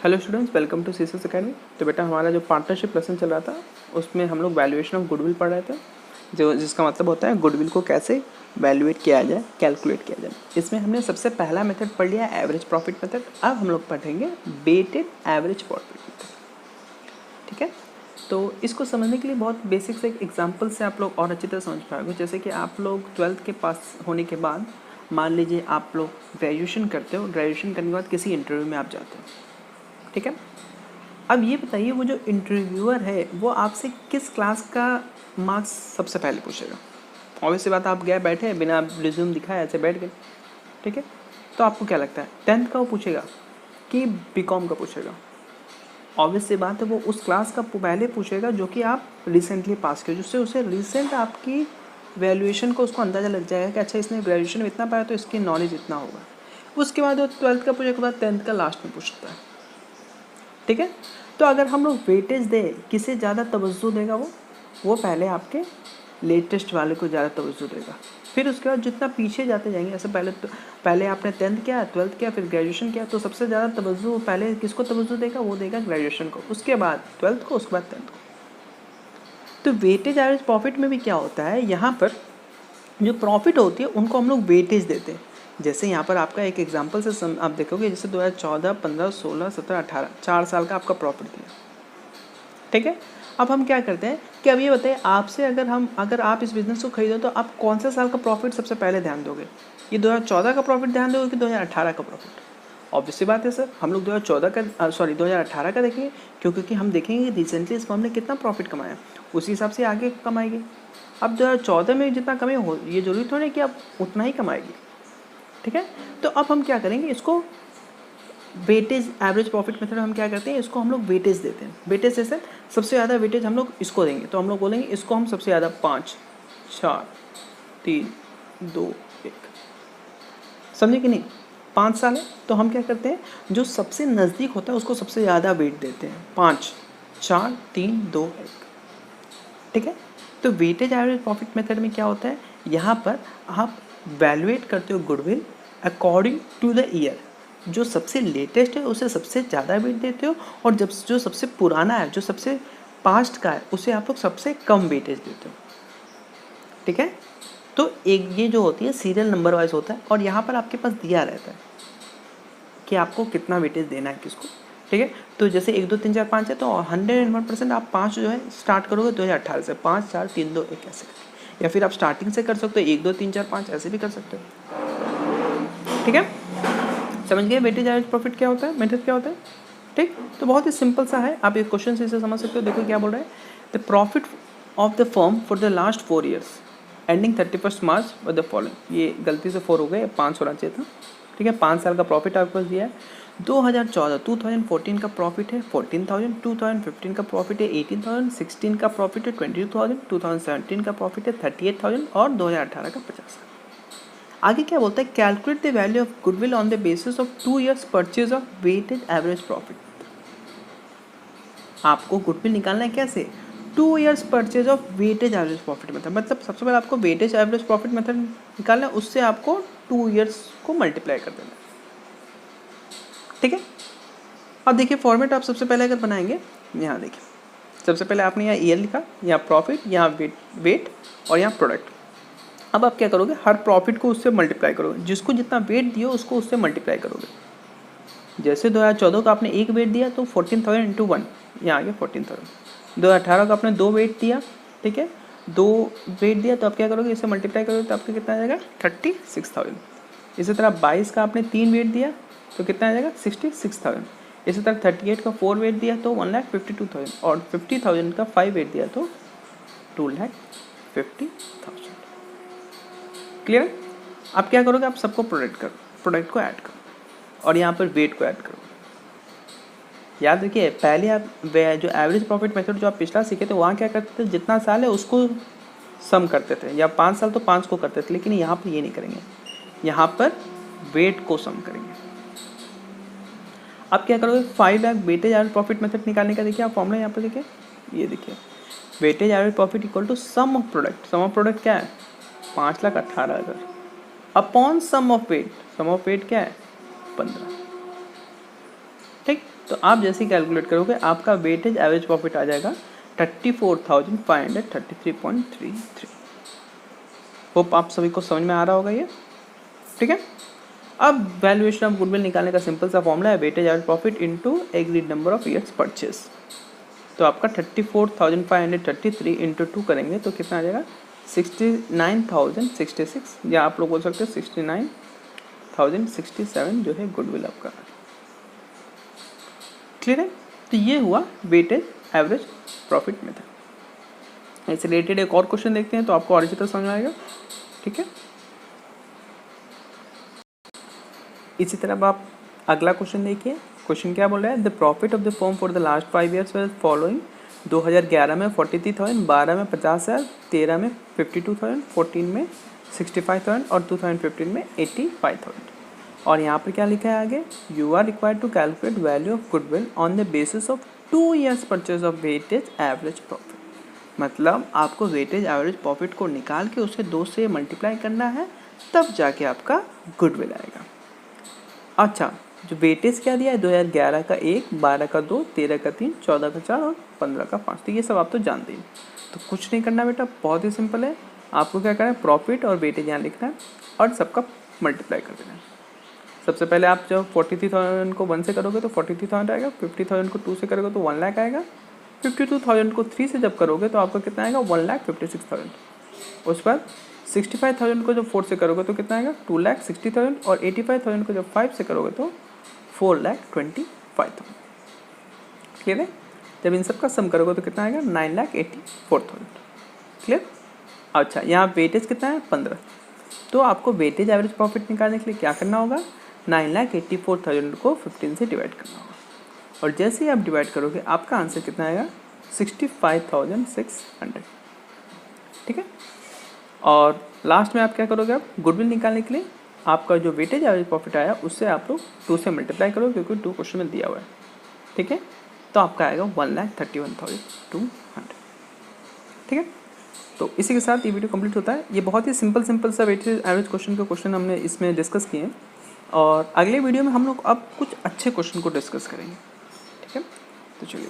Hello students, welcome to CSS academy. तो बेटा हमारा जो पार्टनरशिप लेसन चल रहा था उसमें हम लोग वैल्यूएशन ऑफ गुडविल पढ़ रहे थे, जो जिसका मतलब होता है गुडविल को कैसे वैल्यूएट किया जाए, कैलकुलेट किया जाए। इसमें हमने सबसे पहला मेथड पढ़ लिया एवरेज प्रॉफिट मेथड। अब हम लोग पढ़ेंगे वेटेड एवरेज प्रॉफिट मेथड। ठीक है, तो इसको समझने के लिए बहुत बेसिक से एक एग्जाम्पल से आप लोग और अच्छी तरह समझ पाओगे। जैसे कि आप लोग 12th के पास होने के बाद मान लीजिए आप लोग ग्रेजुएशन करते हो, ग्रेजुएशन करने के बाद किसी इंटरव्यू में आप जाते हो। ठीक है, अब ये बताइए वो जो इंटरव्यूअर है वो आपसे किस क्लास का मार्क्स सबसे पहले पूछेगा। ऑब्वियस सी बात, आप गए बैठे बिना रिज्यूम दिखाए ऐसे बैठ गए। ठीक है, तो आपको क्या लगता है 10th का वो पूछेगा कि बीकॉम का पूछेगा? ऑब्वियस सी बात है वो उस क्लास का पहले पूछेगा जो कि आप रिसेंटली पास किए, जिससे उसे रिसेंट आपकी वैल्यूएशन को उसको अंदाज़ा लग जाएगा कि अच्छा इसने ग्रेजुएशन में इतना पाया तो इसकी नॉलेज इतना होगा। उसके बाद वो 12th का पूछने के बाद 10th का लास्ट में पूछता है। ठीक है, तो अगर हम लोग वेटेज दें किसे ज़्यादा तवज्जो देगा वो पहले आपके लेटेस्ट वाले को ज़्यादा तवज्जो देगा। फिर उसके बाद जितना पीछे जाते जाएंगे, ऐसे पहले आपने 10th किया, 12th किया, फिर ग्रेजुएशन किया, तो सबसे ज़्यादा तवज्जो पहले किसको तवज्जो देगा? वो देगा ग्रेजुएशन को, उसके बाद 12th को, उसके बाद 10th को। तो वेटेज एवरेज प्रॉफिट में भी क्या होता है, यहाँ पर जो प्रॉफिट होती है उनको हम लोग वेटेज देते हैं। जैसे यहाँ पर आपका एक एग्जांपल से आप देखोगे, जैसे 2014, 15, 16, 17, 18 4 साल का आपका प्रॉफिट दिया। ठीक है, अब हम क्या करते हैं कि अब ये बताइए आपसे अगर आप इस बिज़नेस को खरीदो तो आप कौन सा साल का प्रॉफिट सबसे पहले ध्यान दोगे? ये 2014 का प्रॉफिट ध्यान दोगे कि 2018 का प्रॉफिट? ऑब्वियस सी बात है सर, हम लोग 2018 का देखेंगे, क्योंकि हम देखेंगे कि रिसेंटली इस फर्म ने कितना प्रॉफिट कमाया, उसी हिसाब से आगे कमाएगी। अब 2014 में जितना कमाई हो, ये जरूरी थोड़ी है कि आप उतना ही कमाएगी। ठीक है, तो अब हम क्या करेंगे, इसको वेटेज एवरेज प्रॉफिट मेथड हम क्या करते हैं, इसको हम लोग वेटेज देते हैं। वेटेज जैसे सबसे ज़्यादा वेटेज हम लोग इसको देंगे, तो हम लोग बोलेंगे इसको हम सबसे ज़्यादा 5, 4, 3, 2, 1। समझे कि नहीं? 5 साल है तो हम क्या करते हैं, जो सबसे नज़दीक होता है उसको सबसे ज़्यादा वेट देते हैं। 5, 4, 3, 2, 1। ठीक है, तो वेटेज एवरेज प्रॉफिट मेथड में क्या होता है, यहाँ पर आप वैल्यूएट करते हो goodwill according to the year. जो सबसे लेटेस्ट है उसे सबसे ज़्यादा वेट देते हो, और जो सबसे पुराना है, जो सबसे पास्ट का है, उसे आप लोग सबसे कम वेटेज देते हो। ठीक है, तो एक ये जो होती है सीरियल नंबर वाइज होता है, और यहाँ पर आपके पास दिया रहता है कि आपको कितना वेटेज देना है किसको। ठीक है, तो जैसे 1, 2, 3, 4, 5 है तो 101% आप 5 जो है स्टार्ट करोगे 2018 से, 5, 4, 3, 2, 1 ऐसे करके, या फिर आप स्टार्टिंग से कर सकते हो 1, 2, 3, 4, 5 ऐसे भी कर सकते हो। ठीक है, समझ गए वेटेज एवरेज प्रॉफिट क्या होता है, मेथड क्या होता है? ठीक, तो बहुत ही सिंपल सा है, आप एक क्वेश्चन से इसे समझ सकते हो। देखो क्या बोल रहा है, the profit of the firm for the last 4 years ending 31 March the following. ये गलती से 4 हो गए, 5 होना चाहिए था। ठीक है, 5 साल का प्रॉफिट आपके पास दिया है। 2014 का प्रॉफिट है 14,000, 2015 का प्रॉफिट है 18,000, 16 का प्रॉफिट है 22,000, 2017 का प्रॉफिट है 38,000 और 2018 का 50,000। आगे क्या बोलता है, calculate the value of goodwill on the basis of 2 years purchase of weighted average profit. आपको गुडविल निकालना है कैसे, 2 years purchase of weightage average profit method. मतलब सबसे पहले आपको वेटेज एवरेज प्रॉफिट मेथड निकालना है, उससे आपको 2 years को मल्टीप्लाई कर देना है। ठीक है, अब देखिए फॉर्मेट आप सबसे पहले अगर बनाएंगे, यहाँ देखिए सबसे पहले आपने यहाँ ईयर लिखा, यहाँ प्रॉफिट, यहाँ वेट और यहाँ प्रोडक्ट। अब आप क्या करोगे, हर प्रॉफिट को उससे मल्टीप्लाई करोगे, जिसको जितना वेट दियो उसको उससे मल्टीप्लाई करोगे। जैसे 2014 का आपने 1 वेट दिया तो 14,000 इंटू 1, यहाँ आ गया 14,000। 2018 का आपने 2 वेट दिया, ठीक है, 2 वेट दिया तो आप क्या करोगे, इसे मल्टीप्लाई करोगे तो आपका कितना आ जाएगा 36,000। इसी तरह 22 का आपने 3 वेट दिया तो कितना आ जाएगा 66,000। इसी तरह 38 का 4 वेट दिया तो 1,52,000, और 50,000 का 5 वेट दिया तो 2,50,000। क्लियर? अब क्या करोगे, आप सबको प्रोडक्ट को ऐड करो और यहाँ पर वेट को ऐड करो। याद रखिए, पहले आप जो एवरेज प्रॉफिट मेथड जो आप पिछला सीखे थे वहाँ क्या करते थे, जितना साल है उसको सम करते थे, या 5 साल तो 5 को करते थे, लेकिन यहाँ पर ये नहीं करेंगे, यहाँ पर वेट को सम करेंगे। अब क्या करोगे, 5 lakh weightage average profit method निकालने का देखिए आप फॉर्मूला यहाँ पर देखिए, ये देखिए weightage average profit equal to sum of product. Sum of product क्या है, 5,18,000 upon sum of weight. Sum of weight क्या है 15। ठीक। तो आप जैसे ही कैलकुलेट करोगे आपका वेटेज एवरेज प्रॉफिट आ जाएगा 34,533.33। होप आप सभी को समझ में आ रहा होगा ये, ठीक है। अब वैल्यूएशन ऑफ गुडविल निकालने का सिंपल सा फॉर्मूला है weightage average profit into agreed number of years purchase. तो आपका 34,533 इंटू 2 करेंगे तो कितना आ जाएगा 69,066, या आप लोग बोल सकते हैं 69,067 जो है गुडविल आपका। क्लियर है। तो ये हुआ वेटेज एवरेज प्रॉफिट मेथड। इससे रिलेटेड एक और क्वेश्चन देखते हैं तो आपको और अच्छी तरह समझ में आएगा, ठीक है। इसी तरह आप अगला क्वेश्चन देखिए। क्वेश्चन क्या बोल रहा है, the profit of the firm for the last 5 years was following. 2011 में 43,000, 12 में 50,000, 13 में 52,000, 14 में 65,000 और 2015 में 85,000। और यहाँ पर क्या लिखा है आगे, you are required to calculate value of goodwill on the basis of 2 years purchase of weightage average profit. मतलब आपको वेटेज एवरेज प्रॉफिट को निकाल के उसे 2 से मल्टीप्लाई करना है, तब जाके आपका गुडविल आएगा। अच्छा, जो वेटेज क्या दिया है 2011 का 1, 12 का 2, 13 का 3, 14 का 4 और 15 का 5। तो ये सब आप तो जानते ही। तो कुछ नहीं करना बेटा, बहुत ही सिंपल है। आपको क्या करना है, प्रॉफिट और वेटेज यहाँ लिखना है और सबका मल्टीप्लाई कर देना है। सबसे पहले आप जब 43,000 को 1 से करोगे तो 43,000 आएगा, 50,000 को 2 से करोगे तो 1 लाख आएगा, 52,000 को 3 से जब करोगे तो आपका कितना आएगा 1,56,000। उस पर 65,000 को जब 4 से करोगे तो कितना आएगा 2,60,000 और 85,000 को जब 5 से करोगे तो 4,25,000। क्लियर है। जब इन सब का सम करोगे तो कितना आएगा 9,84,000। क्लियर। अच्छा, यहाँ वेटेज कितना है 15। तो आपको वेटेज एवरेज प्रॉफिट निकालने के लिए क्या करना होगा, 9,84,000 को 15 से डिवाइड करना होगा। और जैसे ही आप डिवाइड करोगे आपका आंसर कितना आएगा 65,600। ठीक है। और लास्ट में आप क्या करोगे, आप गुडविल निकालने के लिए आपका जो वेटेज एवरेज प्रॉफिट आया उससे आप लोग 2 से मल्टीप्लाई करो, क्योंकि 2 क्वेश्चन में दिया हुआ है। ठीक है। तो आपका आएगा 1,31,200। ठीक है। तो इसी के साथ ये वीडियो कंप्लीट होता है। ये बहुत ही सिंपल सा वेटेज एवरेज क्वेश्चन के क्वेश्चन हमने इसमें डिस्कस किए हैं, और अगले वीडियो में हम लोग अब कुछ अच्छे क्वेश्चन को डिस्कस करेंगे। ठीक है। तो चलिए।